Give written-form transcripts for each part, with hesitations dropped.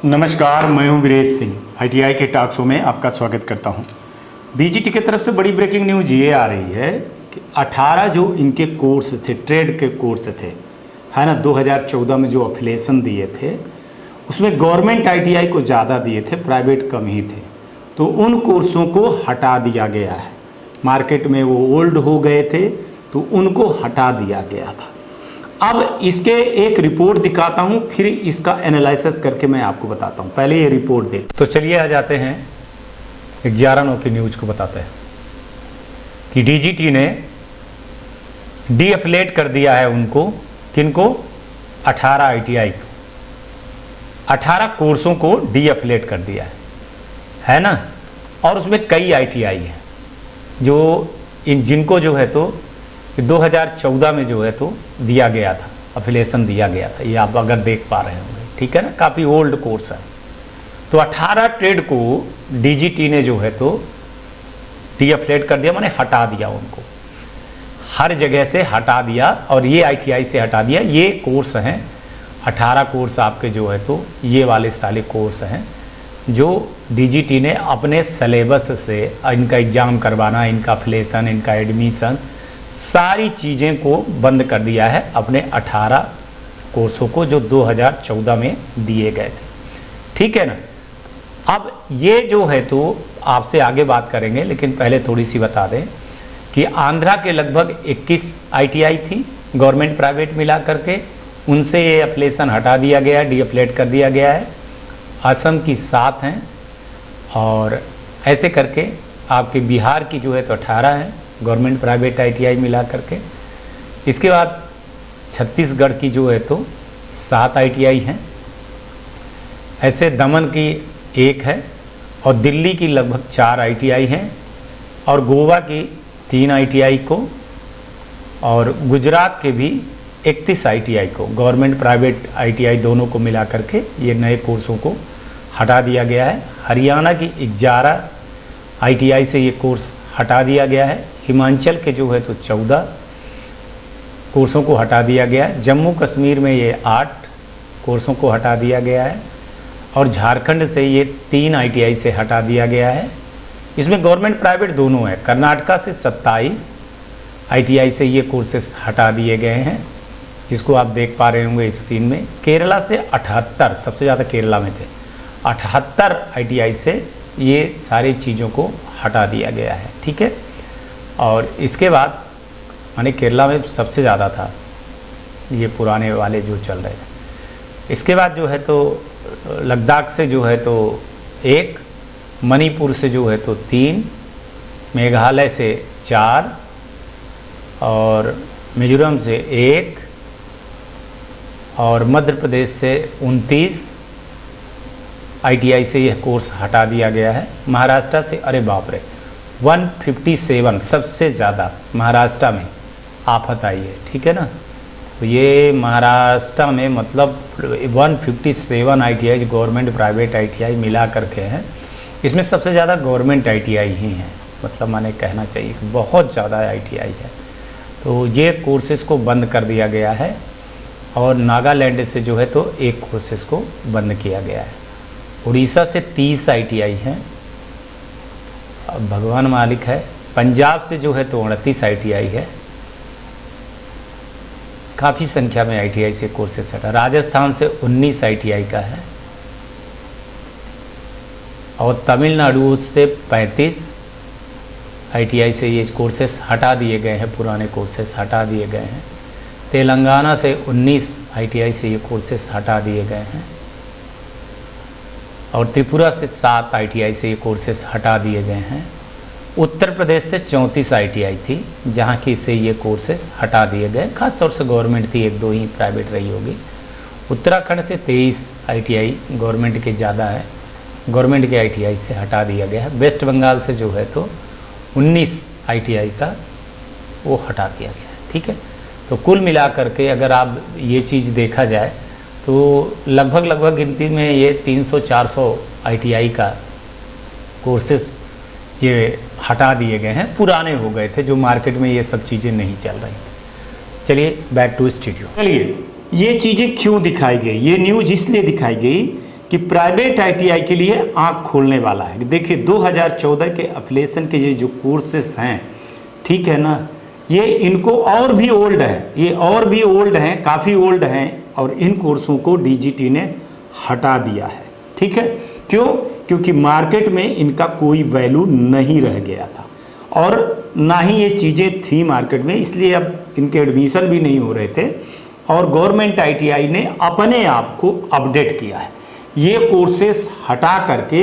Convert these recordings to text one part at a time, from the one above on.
नमस्कार, मैं हूं वीरेश सिंह। आईटीआई के टॉक शो में आपका स्वागत करता हूं। डीजीटी की तरफ से बड़ी ब्रेकिंग न्यूज़ ये आ रही है कि 18 जो इनके कोर्स थे, ट्रेड के कोर्स थे, है ना, 2014 में जो अफिलेशन दिए थे उसमें गवर्नमेंट आईटीआई को ज़्यादा दिए थे, प्राइवेट कम ही थे। तो उन कोर्सों को हटा दिया गया है। मार्केट में वो ओल्ड हो गए थे तो उनको हटा दिया गया था। अब इसके एक रिपोर्ट दिखाता हूं, फिर इसका एनालिसिस करके मैं आपको बताता हूं। पहले ये रिपोर्ट देख तो चलिए आ जाते हैं 11/9 की न्यूज़ को बताते हैं कि डीजीटी ने डीएफिलेट कर दिया है उनको, किनको, 18 आईटीआई को, 18 कोर्सों को डीएफिलेट कर दिया है ना। और उसमें कई आईटीआई हैं जो जिनको जो है तो 2014 में जो है तो दिया गया था, अफिलेशन दिया गया था। ये आप अगर देख पा रहे होंगे, ठीक है ना, काफ़ी ओल्ड कोर्स है। तो 18 ट्रेड को डीजीटी ने जो है तो डीएफिलेट कर दिया, माने हटा दिया उनको, हर जगह से हटा दिया और ये आईटीआई से हटा दिया। ये कोर्स हैं 18 कोर्स आपके जो है तो ये वाले साले कोर्स हैं जो डीजीटी ने अपने सिलेबस से इनका एग्ज़ाम करवाना, इनका अफिलेशन, इनका एडमिशन, सारी चीज़ें को बंद कर दिया है अपने 18 कोर्सों को जो 2014 में दिए गए थे, ठीक है ना। अब ये जो है तो आपसे आगे बात करेंगे, लेकिन पहले थोड़ी सी बता दें कि आंध्रा के लगभग 21 आईटीआई थी, गवर्नमेंट प्राइवेट मिला करके, उनसे ये अफिलेशन हटा दिया गया, डीएफिलेट कर दिया गया है। असम की 7 हैं और ऐसे करके आपके बिहार की जो है तो 18 हैं, गवर्नमेंट प्राइवेट आईटीआई मिला करके। इसके बाद छत्तीसगढ़ की जो है तो 7 आईटीआई हैं, ऐसे दमन की 1 है और दिल्ली की लगभग 4 आईटीआई हैं और गोवा की 3 आईटीआई को और गुजरात के भी 31 आईटीआई को, गवर्नमेंट प्राइवेट आईटीआई दोनों को मिला करके ये नए कोर्सों को हटा दिया गया है। हरियाणा की 11 आईटीआई से ये कोर्स हटा दिया गया है। हिमाचल के जो है तो 14 कोर्सों को हटा दिया गया है। जम्मू कश्मीर में ये 8 कोर्सों को हटा दिया गया है और झारखंड से ये 3 आईटीआई से हटा दिया गया है। इसमें गवर्नमेंट प्राइवेट दोनों है। कर्नाटका से 27 आईटीआई से ये कोर्सेस हटा दिए गए हैं, जिसको आप देख पा रहे होंगे स्क्रीन में। केरला से 78, सबसे ज़्यादा केरला में थे, 78 आईटीआई से ये सारी चीज़ों को हटा दिया गया है, ठीक है। और इसके बाद माने केरला में सबसे ज़्यादा था ये पुराने वाले जो चल रहे हैं। इसके बाद जो है तो लद्दाख से जो है तो 1, मणिपुर से जो है तो 3, मेघालय से 4 और मिजोरम से 1 और मध्य प्रदेश से 29 आईटीआई से यह कोर्स हटा दिया गया है। महाराष्ट्र से, अरे बाप रे, 157 सबसे ज़्यादा महाराष्ट्र में आफत आई है, ठीक है ना। तो ये महाराष्ट्र में मतलब 157 आईटीआई गवर्नमेंट प्राइवेट आईटीआई मिला करके हैं। इसमें सबसे ज़्यादा गवर्नमेंट आईटीआई ही हैं, मतलब माने कहना चाहिए कि बहुत ज़्यादा आईटीआई है। तो ये कोर्सेज़ को बंद कर दिया गया है और नागालैंड से जो है तो 1 कोर्सेज़ को बंद किया गया है। उड़ीसा से 30 आईटीआई हैं, भगवान मालिक है। पंजाब से जो है तो 29 आईटीआई है, काफ़ी संख्या में आईटीआई से कोर्सेस हटा। राजस्थान से 19 आईटीआई का है और तमिलनाडु से 35 आईटीआई से ये कोर्सेस हटा दिए गए हैं, पुराने कोर्सेस हटा दिए गए हैं। तेलंगाना से 19 आईटीआई से ये कोर्सेस हटा दिए गए हैं और त्रिपुरा से 7 आईटीआई से ये कोर्सेस हटा दिए गए हैं। उत्तर प्रदेश से 34 आईटीआई थी जहाँ की से ये कोर्सेस हटा दिए गए, खासतौर से गवर्नमेंट थी, 1-2 ही प्राइवेट रही होगी। उत्तराखंड से 23 आईटीआई गवर्नमेंट के ज़्यादा है, गवर्नमेंट के आईटीआई से हटा दिया गया है। वेस्ट बंगाल से जो है तो 19 आईटीआई का वो हटा दिया गया है, ठीक है। तो कुल मिलाकर के अगर आप ये चीज़ देखा जाए तो लगभग गिनती में ये 300-400 आईटीआई का कोर्सेस ये हटा दिए गए हैं, पुराने हो गए थे, जो मार्केट में ये सब चीज़ें नहीं चल रही। चलिए बैक टू स्टूडियो। चलिए ये चीज़ें क्यों दिखाई गई, ये न्यूज़ इसलिए दिखाई गई कि प्राइवेट आईटीआई के लिए आंख खोलने वाला है। देखिए 2014 के एफिलिएशन के ये जो कोर्सेस हैं, ठीक है ना, ये इनको और भी ओल्ड है, ये और भी ओल्ड हैं, काफ़ी ओल्ड हैं, और इन कोर्सों को डीजीटी ने हटा दिया है। ठीक है, क्यों? क्योंकि मार्केट में इनका कोई वैल्यू नहीं रह गया था और ना ही ये चीज़ें थी मार्केट में, इसलिए अब इनके एडमिशन भी नहीं हो रहे थे। और गवर्नमेंट आईटीआई ने अपने आप को अपडेट किया है, ये कोर्सेस हटा करके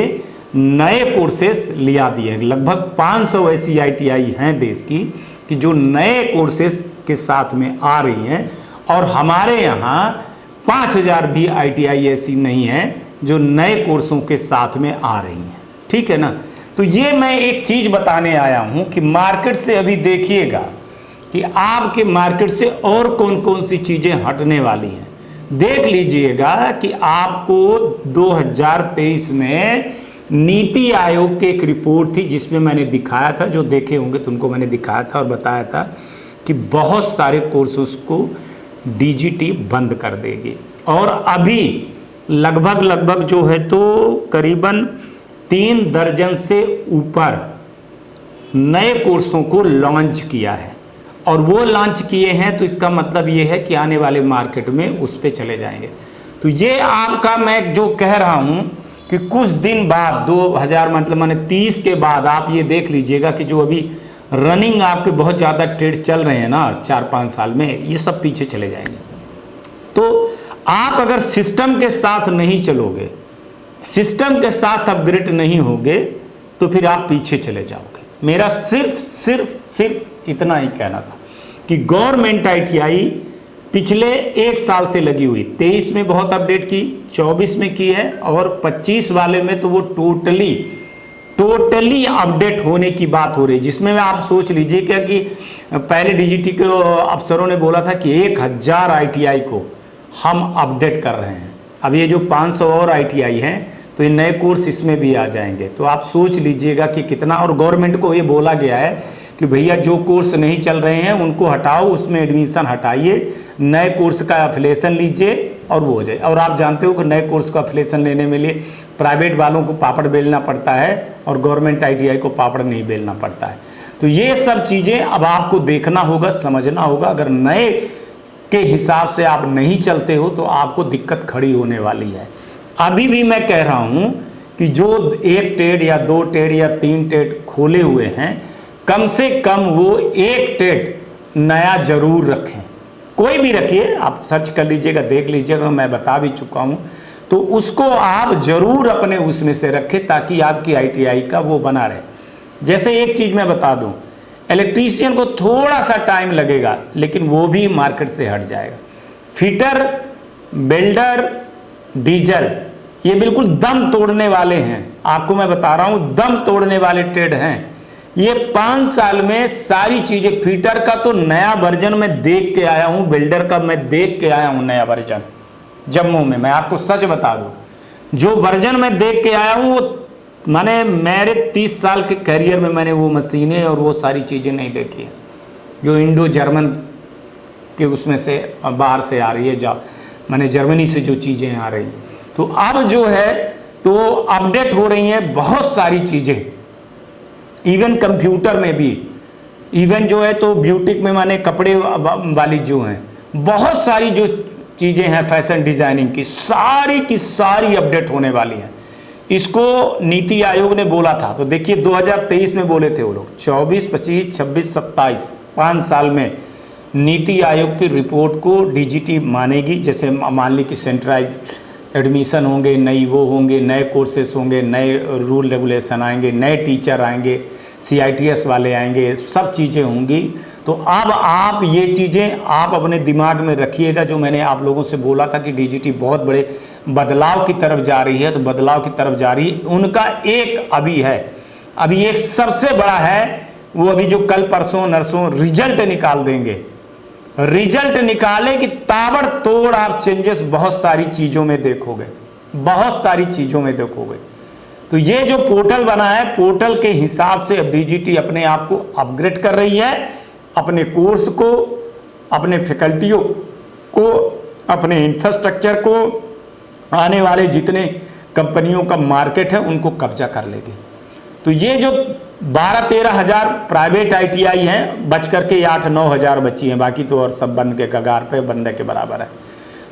नए कोर्सेस लिया दिए हैं। लगभग 500 ऐसी आईटीआई हैं देश की कि जो नए कोर्सेस के साथ में आ रही हैं, और हमारे यहाँ 5000 भी आईटीआई ऐसी नहीं है जो नए कोर्सों के साथ में आ रही हैं। ठीक है ना, तो ये मैं एक चीज़ बताने आया हूँ कि मार्केट से अभी देखिएगा कि आपके मार्केट से और कौन कौन सी चीज़ें हटने वाली हैं। देख लीजिएगा कि आपको 2023 में नीति आयोग की एक रिपोर्ट थी जिसमें मैंने दिखाया था, जो देखे होंगे तो उनको मैंने दिखाया था और बताया था कि बहुत सारे कोर्सेस को डीजीटी बंद कर देगी। और अभी लगभग जो है तो करीबन 3 दर्जन से ऊपर नए कोर्सों को लॉन्च किया है, और वो लॉन्च किए हैं तो इसका मतलब ये है कि आने वाले मार्केट में उस पे चले जाएंगे। तो ये आपका मैं जो कह रहा हूँ कि कुछ दिन बाद 2000 मतलब माने 30 के बाद आप ये देख लीजिएगा कि जो अभी रनिंग आपके बहुत ज़्यादा ट्रेड चल रहे हैं ना 4-5 साल में, ये सब पीछे चले जाएंगे। तो आप अगर सिस्टम के साथ नहीं चलोगे, सिस्टम के साथ अपग्रेड नहीं होगे, तो फिर आप पीछे चले जाओगे। मेरा सिर्फ इतना ही कहना था कि गवर्नमेंट आईटीआई पिछले 1 साल से लगी हुई, 23 में बहुत अपडेट की, 24 में की है, और 25 वाले में तो वो टोटली अपडेट होने की बात हो रही है, जिसमें आप सोच लीजिए क्या कि पहले डीजीटी के अफसरों ने बोला था कि 1000 आईटीआई को हम अपडेट कर रहे हैं। अब ये जो 500 और आईटीआई हैं तो ये नए कोर्स इसमें भी आ जाएंगे। तो आप सोच लीजिएगा कि कितना, और गवर्नमेंट को ये बोला गया है कि भैया जो कोर्स नहीं चल रहे हैं उनको हटाओ, उसमें एडमिशन हटाइए, नए कोर्स का एफिलिएशन लीजिए और वो हो जाए। और आप जानते हो कि नए कोर्स का एफिलिएशन लेने में लिए प्राइवेट वालों को पापड़ बेलना पड़ता है और गवर्नमेंट आईटीआई को पापड़ नहीं बेलना पड़ता है। तो ये सब चीज़ें अब आपको देखना होगा, समझना होगा। अगर नए के हिसाब से आप नहीं चलते हो तो आपको दिक्कत खड़ी होने वाली है। अभी भी मैं कह रहा हूँ कि जो 1 ट्रेड या 2 ट्रेड या 3 ट्रेड खोले हुए हैं, कम से कम वो 1 ट्रेड नया जरूर रखें। कोई भी रखिए, आप सर्च कर लीजिएगा, देख लीजिएगा, मैं बता भी चुका हूँ। तो उसको आप जरूर अपने उसमें से रखें ताकि आपकी आईटीआई का वो बना रहे। जैसे एक चीज़ मैं बता दूँ, इलेक्ट्रीशियन को थोड़ा सा टाइम लगेगा लेकिन वो भी मार्केट से हट जाएगा। फिटर, बेल्डर, डीजल, ये बिल्कुल दम तोड़ने वाले हैं। आपको मैं बता रहा हूँ, दम तोड़ने वाले ट्रेड हैं। ये 5 साल में सारी चीज़ें, फिटर का तो नया वर्जन मैं देख के आया हूँ, बिल्डर का मैं देख के आया हूँ नया वर्जन जम्मू में। मैं आपको सच बता दूँ, जो वर्जन मैं देख के आया हूँ वो मैंने मेरे 30 साल के करियर में मैंने वो मशीनें और वो सारी चीज़ें नहीं देखी है जो इंडो जर्मन के उसमें से बाहर से आ रही है, जा मैंने जर्मनी से जो चीज़ें आ रही हैं। तो अब जो है तो अपडेट हो रही हैं बहुत सारी चीज़ें, इवन कंप्यूटर में भी, इवन जो है तो ब्यूटिक में माने कपड़े वाली जो हैं, बहुत सारी जो चीज़ें हैं फैशन डिज़ाइनिंग की सारी अपडेट होने वाली हैं। इसको नीति आयोग ने बोला था, तो देखिए 2023 में बोले थे वो लोग, 24, 25, 26, 27 5 साल में नीति आयोग की रिपोर्ट को डीजीटी मानेगी। जैसे मान ली कि सेंट्रलाइज एडमिशन होंगे, नई वो होंगे, नए कोर्सेस होंगे, नए रूल रेगुलेशन आएंगे, नए टीचर आएंगे, CITS वाले आएंगे, सब चीज़ें होंगी। तो अब आप ये चीज़ें आप अपने दिमाग में रखिएगा, जो मैंने आप लोगों से बोला था कि डीजीटी बहुत बड़े बदलाव की तरफ जा रही है, तो बदलाव की तरफ जा रही है। उनका एक अभी एक सबसे बड़ा है, वो अभी जो कल परसों नरसों रिजल्ट निकाल देंगे, रिजल्ट निकाले कि ताबड़तोड़ आप चेंजेस बहुत सारी चीज़ों में देखोगे, बहुत सारी चीज़ों में देखोगे। तो ये जो पोर्टल बना है, पोर्टल के हिसाब से अब डीजीटी अपने आप को अपग्रेड कर रही है, अपने कोर्स को, अपने फैकल्टियों को, अपने इंफ्रास्ट्रक्चर को, आने वाले जितने कंपनियों का मार्केट है उनको कब्जा कर लेगी। तो ये जो 12-13 हजार प्राइवेट आईटीआई हैं, बच करके 8-9 हजार बची हैं, बाकी तो और सब बंद के कगार पे, बंद के बराबर है।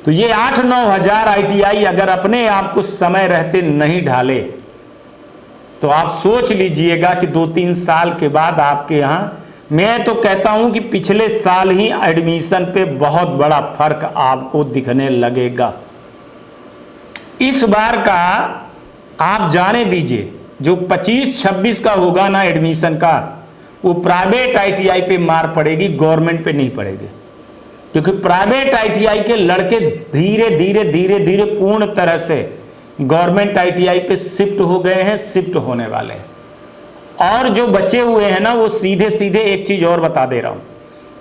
तो ये 8-9 हजार आईटीआई अगर अपने आप को समय रहते नहीं ढाले तो आप सोच लीजिएगा कि 2-3 साल के बाद आपके यहां, मैं तो कहता हूं कि पिछले साल ही एडमिशन पे बहुत बड़ा फर्क आपको दिखने लगेगा। इस बार का आप जाने दीजिए, जो 25-26 का होगा ना एडमिशन का, वो प्राइवेट आईटीआई पे मार पड़ेगी, गवर्नमेंट पे नहीं पड़ेगी। क्योंकि प्राइवेट आईटीआई के लड़के धीरे धीरे धीरे धीरे पूर्ण तरह से गवर्नमेंट आईटीआई पे शिफ्ट हो गए हैं, शिफ्ट होने वाले हैं। और जो बचे हुए हैं ना, वो सीधे सीधे एक चीज और बता दे रहा हूं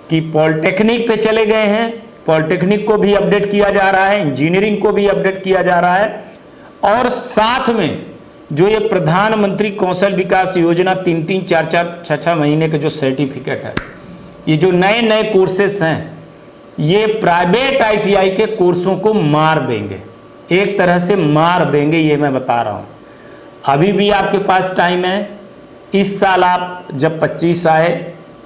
कि पॉलिटेक्निक पे चले गए हैं। पॉलिटेक्निक को भी अपडेट किया जा रहा है, इंजीनियरिंग को भी अपडेट किया जा रहा है, और साथ में जो ये प्रधानमंत्री कौशल विकास योजना 3-3, 4-4, 6-6 महीने के जो सर्टिफिकेट है, ये जो नए नए कोर्सेस हैं, ये प्राइवेट आईटीआई के कोर्सों को मार देंगे, एक तरह से मार देंगे, ये मैं बता रहा हूं। अभी भी आपके पास टाइम है। इस साल आप जब 25 आए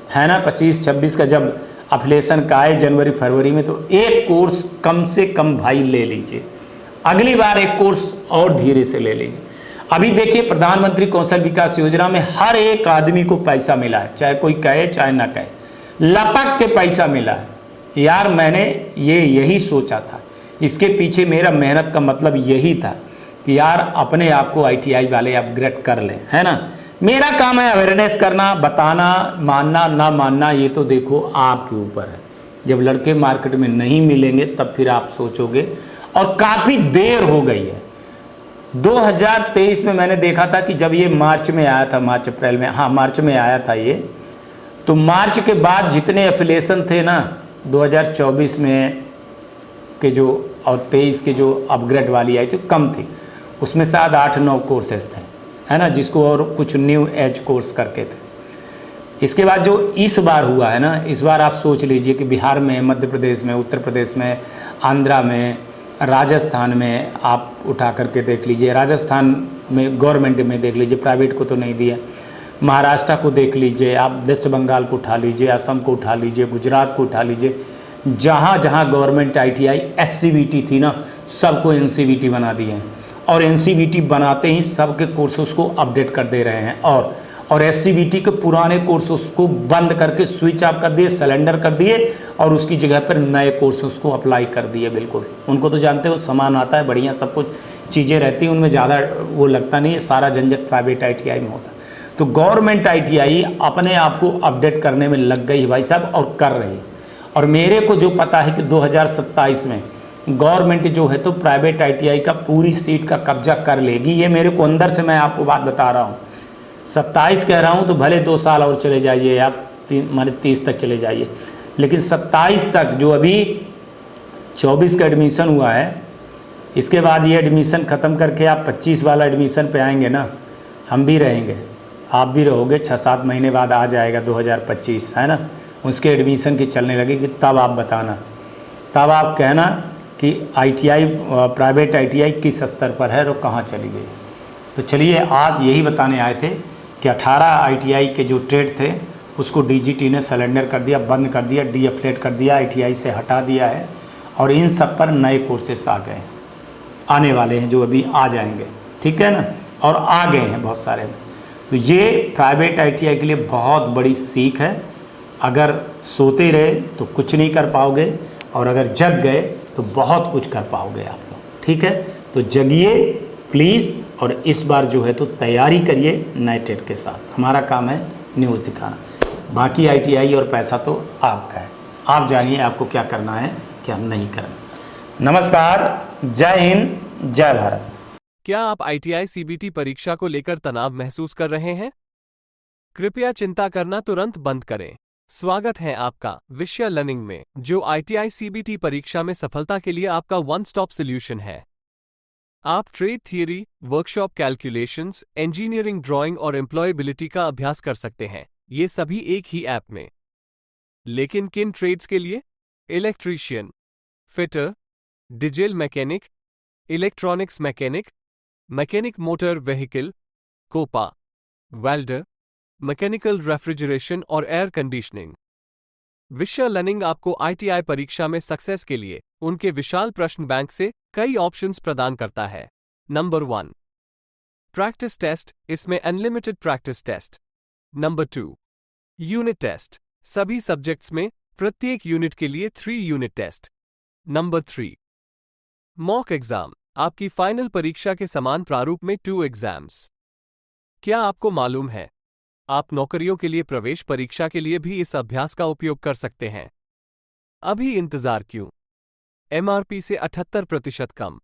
है ना, 25-26 का जब अफिलेशन का आए जनवरी फरवरी में, तो एक कोर्स कम से कम भाई ले लीजिए। अगली बार एक कोर्स और धीरे से ले लीजिए। अभी देखिए, प्रधानमंत्री कौशल विकास योजना में हर एक आदमी को पैसा मिला है, चाहे कोई कहे चाहे ना कहे, लपक के पैसा मिला है। यार मैंने यही सोचा था, इसके पीछे मेरा मेहनत का मतलब यही था कि यार अपने आप को आईटीआई वाले अपग्रेड कर लें, है ना। मेरा काम है अवेयरनेस करना, बताना, मानना ना मानना ये तो देखो आपके ऊपर है। जब लड़के मार्केट में नहीं मिलेंगे तब फिर आप सोचोगे, और काफ़ी देर हो गई है। 2023 में मैंने देखा था कि जब ये मार्च में आया था, मार्च अप्रैल में, हाँ मार्च में आया था ये, तो मार्च के बाद जितने एफिलिएशन थे ना 2024 में के जो और 23 के जो अपग्रेड वाली आई थी कम थी, उसमें शायद 8-9 कोर्सेज थे, है ना, जिसको और कुछ न्यू एज कोर्स करके थे। इसके बाद जो इस बार हुआ है ना, इस बार आप सोच लीजिए कि बिहार में, मध्य प्रदेश में, उत्तर प्रदेश में, आंध्रा में, राजस्थान में आप उठा करके देख लीजिए। राजस्थान में गवर्नमेंट में देख लीजिए, प्राइवेट को तो नहीं दिया। महाराष्ट्र को देख लीजिए आप, वेस्ट बंगाल को उठा लीजिए, असम को उठा लीजिए, गुजरात को उठा लीजिए, जहाँ जहाँ गवर्नमेंट आईटीआई एससीबीटी थी ना, सबको एनसीबीटी बना दिए हैं। और एनसीबीटी बनाते ही सबके कोर्सेज को अपडेट कर दे रहे हैं, और एससीबीटी के पुराने कोर्सेज को बंद करके स्विच ऑफ कर दिए, सिलेंडर कर दिए, और उसकी जगह पर नए कोर्सेज को अप्लाई कर दिए। बिल्कुल, उनको तो जानते हो सामान आता है, बढ़िया सब कुछ चीज़ें रहती हैं, उनमें ज़्यादा वो लगता नहीं है, सारा झंझट प्राइवेट आईटीआई में होता है। तो गवर्नमेंट आईटीआई अपने आप को अपडेट करने में लग गई भाई साहब, और कर रही है। और मेरे को जो पता है कि 2027 में गवर्नमेंट जो है तो प्राइवेट आईटीआई का पूरी सीट का कब्जा कर लेगी। ये मेरे को अंदर से मैं आपको बात बता रहा हूँ। 27 कह रहा हूँ तो भले 2 साल और चले जाइए आप, माने 30 तक चले जाइए, लेकिन 27 तक जो अभी 24 का एडमिशन हुआ है, इसके बाद ये एडमिशन ख़त्म करके आप 25 वाला एडमिशन पे आएंगे ना, हम भी रहेंगे, आप भी रहोगे। 6-7 महीने बाद आ जाएगा 2025, है ना, उसके एडमिशन की चलने लगेगी, तब आप बताना, तब आप कहना कि आईटीआई, प्राइवेट आईटीआई किस स्तर पर है और कहाँ चली गई। तो चलिए, आज यही बताने आए थे कि 18 आईटीआई के जो ट्रेड थे उसको डीजीटी ने सरेंडर कर दिया, बंद कर दिया, डीएफिलेट कर दिया, आईटीआई से हटा दिया है, और इन सब पर नए कोर्सेस आ गए हैं, आने वाले हैं, जो अभी आ जाएंगे, ठीक है ना, और आ गए हैं बहुत सारे। तो ये प्राइवेट आईटीआई के लिए बहुत बड़ी सीख है। अगर सोते रहे तो कुछ नहीं कर पाओगे, और अगर जग गए तो बहुत कुछ कर पाओगे आप लोग, ठीक है। तो जगिए प्लीज़, और इस बार जो है तो तैयारी करिए नए टेट के साथ। हमारा काम है न्यूज़ दिखाना, बाकी आईटीआई और पैसा तो आपका है, आप जानिए आपको क्या करना है क्या नहीं करना। नमस्कार, जय हिंद, जय भारत। क्या आप आईटीआई सीबीटी परीक्षा को लेकर तनाव महसूस कर रहे हैं? कृपया चिंता करना तुरंत बंद करें। स्वागत है आपका विषय लर्निंग में, जो आईटीआई सीबीटी परीक्षा में सफलता के लिए आपका वन स्टॉप सॉल्यूशन है। आप trade theory, workshop calculations, engineering drawing और एम्प्लॉयबिलिटी का अभ्यास कर सकते हैं, ये सभी एक ही ऐप में। लेकिन किन ट्रेड्स के लिए? Electrician, fitter, diesel mechanic, electronics mechanic, mechanic motor vehicle, COPA, welder, mechanical refrigeration और एयर कंडीशनिंग। विषय लर्निंग आपको आईटीआई परीक्षा में सक्सेस के लिए उनके विशाल प्रश्न बैंक से कई ऑप्शंस प्रदान करता है। नंबर 1, प्रैक्टिस टेस्ट, इसमें unlimited practice test. Number 2, unit test, सभी सब्जेक्ट्स में प्रत्येक यूनिट के लिए 3 unit test. Number 3, mock exam, आपकी फाइनल परीक्षा के समान प्रारूप में 2 एग्जाम्स। क्या आपको मालूम है, आप नौकरियों के लिए प्रवेश परीक्षा के लिए भी इस अभ्यास का उपयोग कर सकते हैं। अभी इंतजार क्यों? एमआरपी से 78% कम,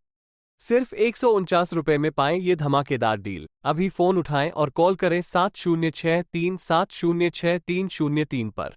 सिर्फ 149 रुपए में पाएं ये धमाकेदार डील। अभी फोन उठाएं और कॉल करें 7063706303 पर।